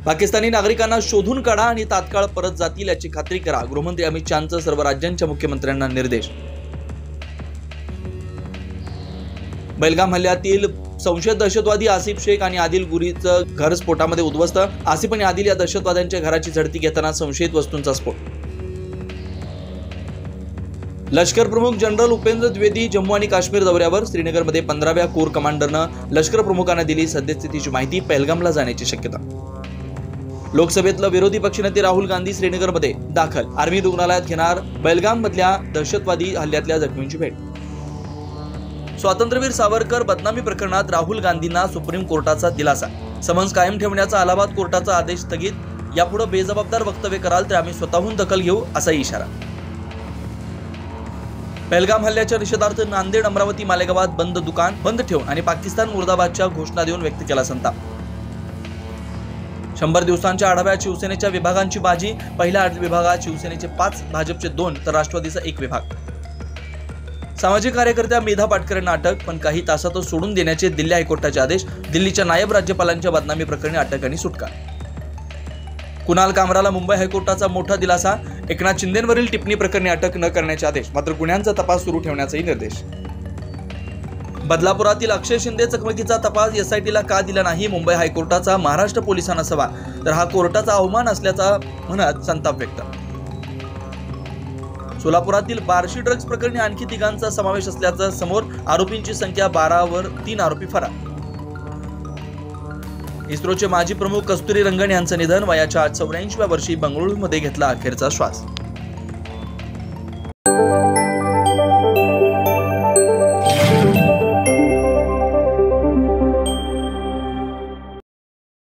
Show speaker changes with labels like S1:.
S1: पाकिस्तानी नागरिकांना शोधून काढा आणि तात्काळ परत जातील याची खात्री करा, गृहमंत्री अमित शहांचं सर्व राज्यांच्या मुख्यमंत्र्यांना निर्देश. बेलगाम हल्ल्यातील संशयित दहशतवादी आसिफ शेख आणि आदिल गुरीचं घर स्फोटामध्ये उद्ध्वस्त. आसिफ आणि आदिल या दहशतवाद्यांच्या घराची झडती घेताना संशयित वस्तूंचा स्फोट. लष्कर प्रमुख जनरल उपेंद्र द्विवेदी जम्मू आणि काश्मीर दौऱ्यावर. श्रीनगरमध्ये 15व्या कोर कमांडरनं लष्कर प्रमुखांना दिली सद्यस्थितीची माहिती. पहलगामला जाण्याची शक्यता. लोकसभेतलं विरोधी पक्षनेते राहुल गांधी श्रीनगरमध्ये दाखल. आर्मी रुग्णालयात घेणार बेलगाम मधल्या दहशतवादी हल्ल्यातल्या जखमींची भेट. स्वातंत्र्यवीर सावरकर बदनामी प्रकरणात राहुल गांधींना सुप्रीम कोर्टाचा दिलासा. समन्स कायम ठेवण्याचा अलाहाबाद कोर्टाचा आदेश स्थगित. यापुढे बेजबाबदार वक्तव्य कराल तर आम्ही स्वतःहून दखल घेऊ, असा इशारा. पहलगाम हल्ल्याच्या निषेधार्थ नांदेड, अमरावती, मालेगावात बंद दुकान बंद ठेवून आणि पाकिस्तान मुर्दाबादच्या घोषणा देऊन व्यक्त केला संताप. 100 दिवसांच्या आढाव्यात शिवसेनेच्या विभागांची बाजी. पहिल्या विभागात शिवसेनेचे 5, भाजपचे 2 तर राष्ट्रवादीचा 1 विभाग. सामाजिक कार्यकर्त्या मेधा पाटकरांना अटक, पण काही तासातच सोडून देण्याचे दिल्ली हायकोर्टाचे आदेश. दिल्लीच्या नायब राज्यपालांच्या बदनामी प्रकरणी अटक आणि सुटका. कुणाल कामराला मुंबई हायकोर्टाचा मोठा दिलासा. एकनाथ शिंदेंवरील टिप्पणी प्रकरणी अटक न करण्याचे आदेश, मात्र गुन्ह्यांचा तपास सुरू ठेवण्याचाही निर्देश. बदलापुरातील अक्षय शिंदे चकमकीचा तपास एसआयटीला का दिला नाही, मुंबई हायकोर्टाचा महाराष्ट्र पोलिसांना सवाल. तर हा कोर्टाचा अवमान असल्याचा म्हणत संताप व्यक्त. सोलापुरातील बार्शी ड्रग्ज प्रकरणी आणखी 3 समावेश असल्याचं समोर. आरोपींची संख्या 12वर 3 आरोपी फरार. इस्रोचे माजी प्रमुख कस्तुरी रंगन यांचं निधन. वयाच्या 84व्या वर्षी बंगळुरूमध्ये घेतला अखेरचा श्वास.